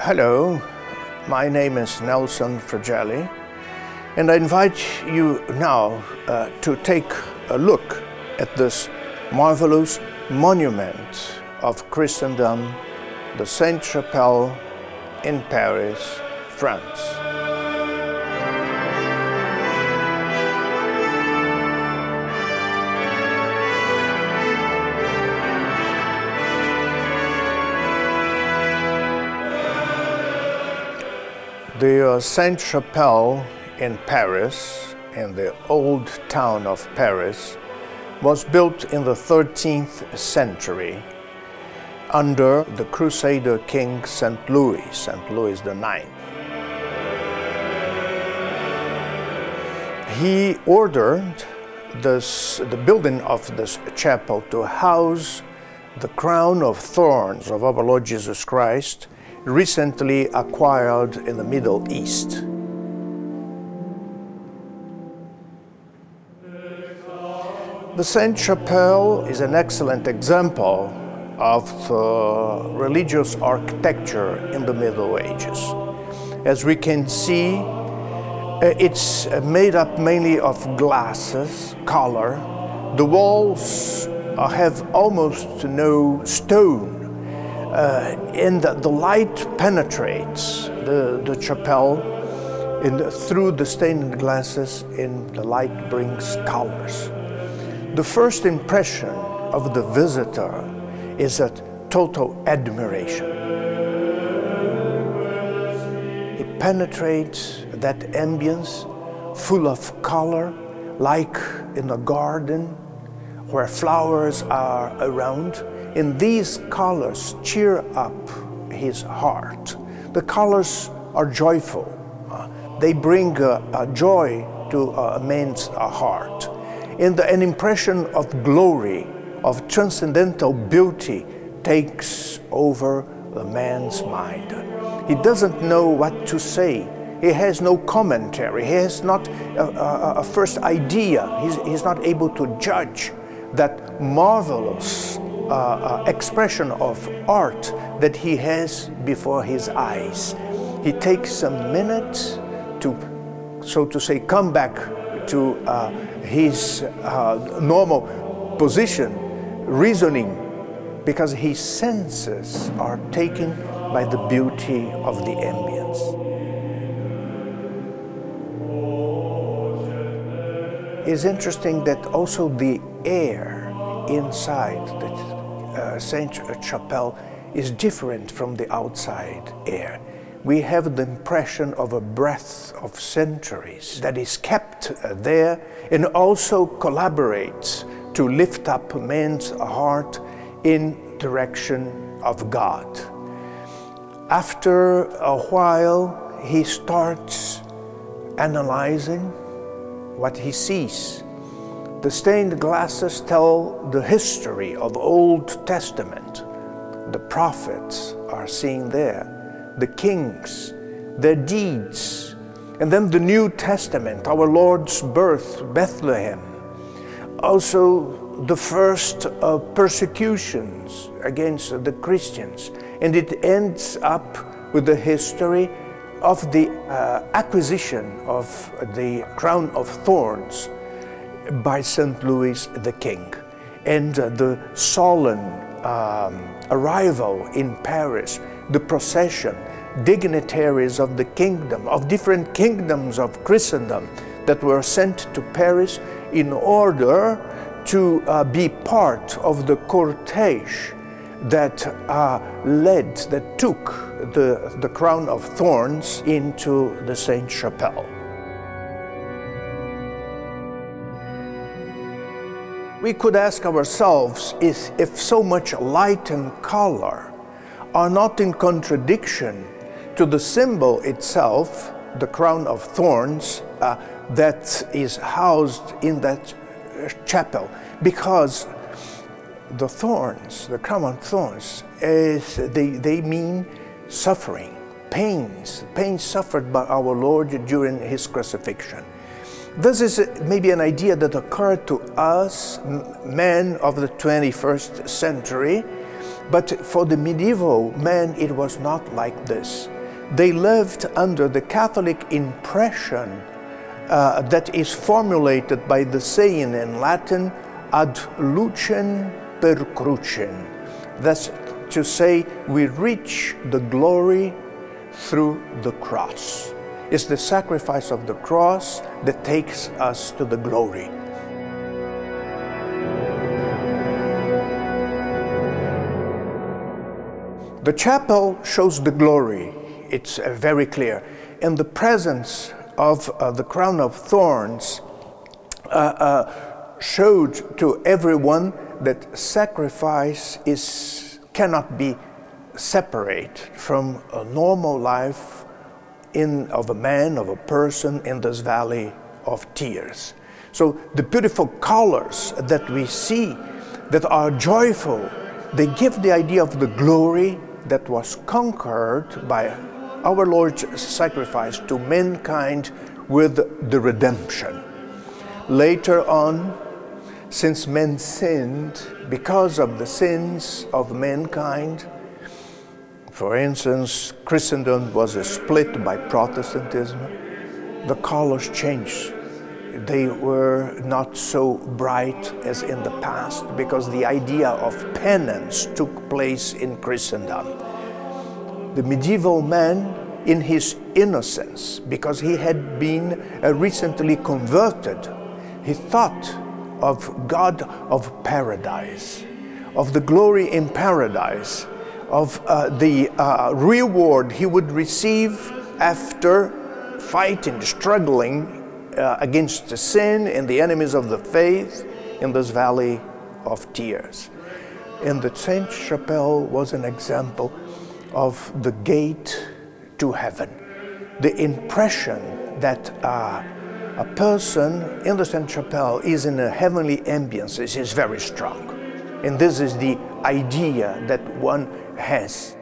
Hello, my name is Nelson Fragelli, and I invite you now to take a look at this marvelous monument of Christendom, the Sainte Chapelle in Paris, France. The Sainte Chapelle in Paris, in the old town of Paris, was built in the 13th century under the Crusader king Saint Louis IX. He ordered the building of this chapel to house the crown of thorns of our Lord Jesus Christ, recently acquired in the Middle East. The Sainte Chapelle is an excellent example of religious architecture in the Middle Ages. As we can see, it's made up mainly of glasses, color. The walls have almost no stone. And the light penetrates the chapel through the stained glasses, and the light brings colors. The first impression of the visitor is a total admiration. It penetrates that ambience full of color, like in a garden where flowers are around. And these colors cheer up his heart. The colors are joyful. They bring a joy to a man's heart. And an impression of glory, of transcendental beauty takes over the man's mind. He doesn't know what to say. He has no commentary. He has not a first idea. He's not able to judge that marvelous expression of art that he has before his eyes. He takes a minute to, so to say, come back to his normal position, reasoning, because his senses are taken by the beauty of the ambience. It's interesting that also the air inside the Sainte Chapelle is different from the outside air. We have the impression of a breath of centuries that is kept there and also collaborates to lift up man's heart in direction of God. After a while, he starts analyzing what he sees. The stained glasses tell the history of Old Testament. The prophets are seen there, the kings, their deeds, and then the New Testament, our Lord's birth, Bethlehem. Also the first persecutions against the Christians. And it ends up with the history of the acquisition of the crown of thorns by Saint Louis the King, and the solemn arrival in Paris, the procession, dignitaries of the kingdom, of different kingdoms of Christendom that were sent to Paris in order to be part of the cortege that took the crown of thorns into the Sainte Chapelle. We could ask ourselves if so much light and color are not in contradiction to the symbol itself, the crown of thorns, that is housed in that chapel. Because the thorns, the crown of thorns, they mean suffering, pains suffered by our Lord during his crucifixion. This is maybe an idea that occurred to us, men of the 21st century, but for the medieval man it was not like this. They lived under the Catholic impression that is formulated by the saying in Latin, ad lucem per crucem. That's to say, we reach the glory through the cross. It's the sacrifice of the cross that takes us to the glory. The chapel shows the glory. It's very clear. And the presence of the crown of thorns showed to everyone that sacrifice cannot be separate from a normal life of a man, of a person in this valley of tears. So the beautiful colors that we see that are joyful, they give the idea of the glory that was conquered by our Lord's sacrifice to mankind with the redemption. Later on, since men sinned, because of the sins of mankind, for instance, Christendom was split by Protestantism, the colors changed. They were not so bright as in the past because the idea of penance took place in Christendom. The medieval man, in his innocence, because he had been recently converted, he thought of God of paradise, of the glory in paradise, of the reward he would receive after fighting, struggling against the sin and the enemies of the faith in this valley of tears. And the Sainte Chapelle was an example of the gate to heaven. The impression that a person in the Sainte Chapelle is in a heavenly ambience is very strong. And this is the idea that one has.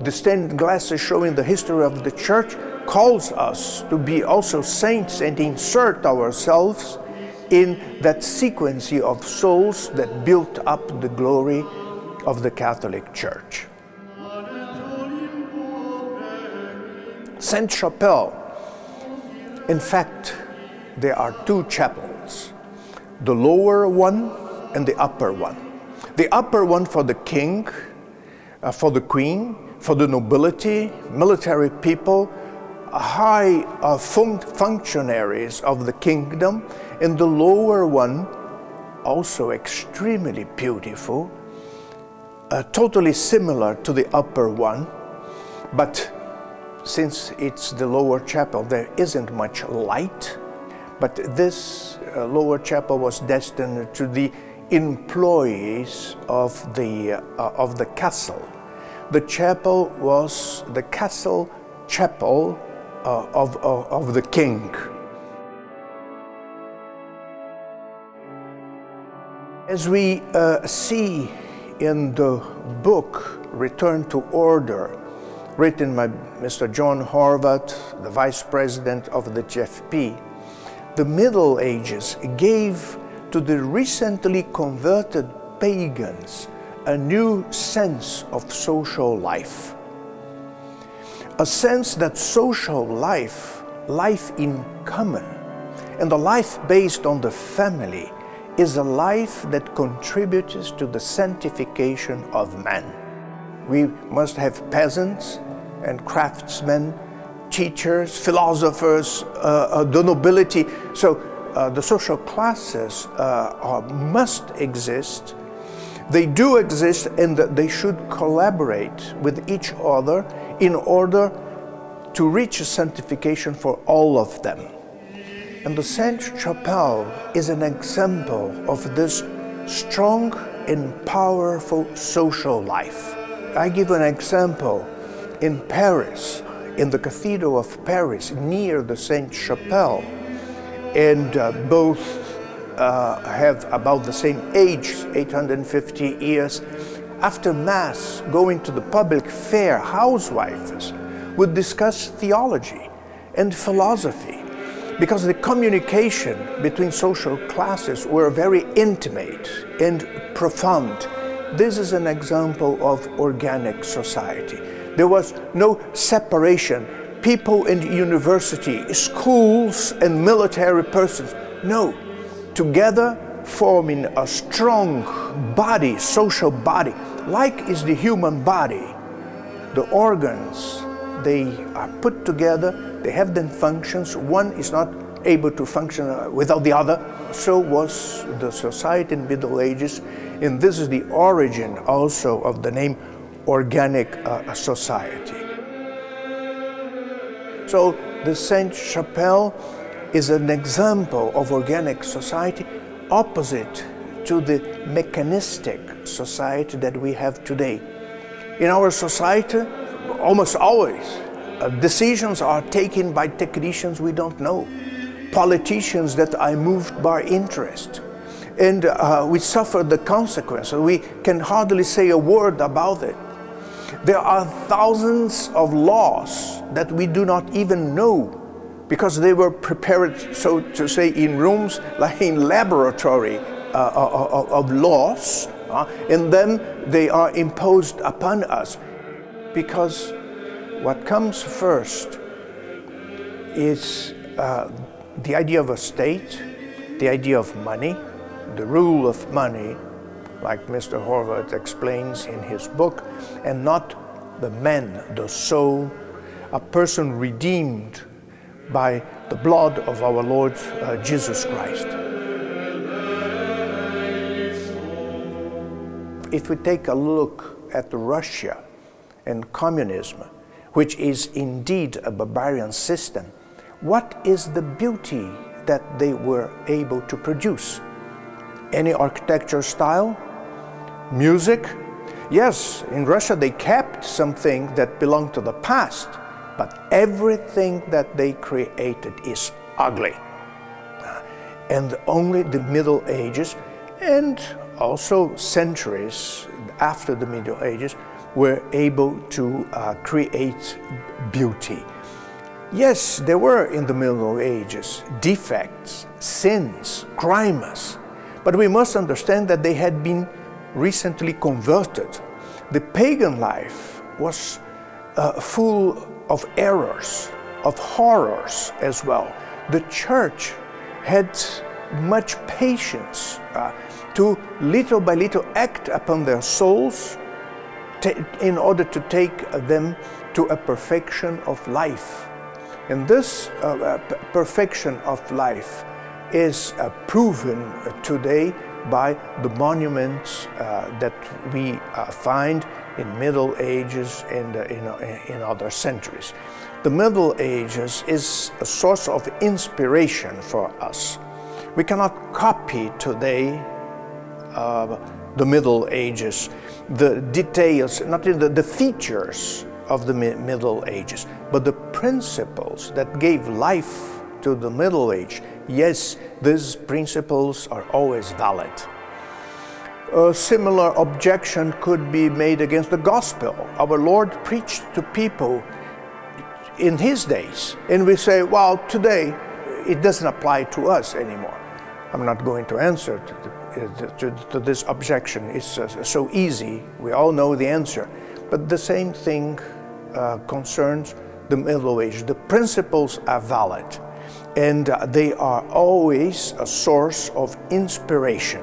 The stained glasses showing the history of the Church calls us to be also saints and insert ourselves in that sequence of souls that built up the glory of the Catholic Church. Sainte Chapelle, in fact, there are two chapels, the lower one and the upper one. The upper one for the king, for the queen, for the nobility, military people, high functionaries of the kingdom, and the lower one, also extremely beautiful, totally similar to the upper one, but since it's the lower chapel, there isn't much light, but this lower chapel was destined to the employees of the castle. The chapel was the castle chapel of the king. As we see in the book Return to Order, written by Mr. John Horvath, the vice president of the GFP, the Middle Ages gave to the recently converted pagans a new sense of social life. A sense that social life, life in common, and the life based on the family is a life that contributes to the sanctification of man. We must have peasants and craftsmen, teachers, philosophers, the nobility. So the social classes must exist. They do exist, and they should collaborate with each other in order to reach sanctification for all of them. And the Sainte Chapelle is an example of this strong and powerful social life. I give an example. In Paris, in the Cathedral of Paris, near the Sainte Chapelle, and both have about the same age, 850 years. After Mass, going to the public fair, housewives would discuss theology and philosophy, because the communication between social classes were very intimate and profound. This is an example of organic society. There was no separation. People in the university, schools, and military persons. No, together forming a strong body, social body, like is the human body. The organs, they are put together, they have their functions. One is not able to function without the other. So was the society in the Middle Ages, and this is the origin also of the name organic society. So the Sainte Chapelle is an example of organic society opposite to the mechanistic society that we have today. In our society, almost always, decisions are taken by technicians we don't know, politicians that are moved by interest, and we suffer the consequences. We can hardly say a word about it. There are thousands of laws that we do not even know because they were prepared, so to say, in rooms, like in laboratory of laws, and then they are imposed upon us. Because what comes first is the idea of a state, the idea of money, the rule of money, like Mr. Horvath explains in his book, and not the man, the soul, a person redeemed by the blood of our Lord Jesus Christ. If we take a look at Russia and communism, which is indeed a barbarian system, what is the beauty that they were able to produce? Any architecture style? Music? Yes, in Russia they kept something that belonged to the past, but everything that they created is ugly. And only the Middle Ages, and also centuries after the Middle Ages, were able to create beauty. Yes, there were in the Middle Ages defects, sins, crimes, but we must understand that they had been recently converted. The pagan life was full of errors, of horrors as well. The church had much patience to little by little act upon their souls in order to take them to a perfection of life. And this perfection of life is proven today by the monuments that we find in Middle Ages and in other centuries. The Middle Ages is a source of inspiration for us. We cannot copy today the Middle Ages, the details, not the features of the Middle Ages, but the principles that gave life to the Middle Age. Yes, these principles are always valid. A similar objection could be made against the gospel. Our Lord preached to people in His days, and we say, well, today it doesn't apply to us anymore. I'm not going to answer to this objection. It's so easy. We all know the answer. But the same thing concerns the Middle Age. The principles are valid, and they are always a source of inspiration.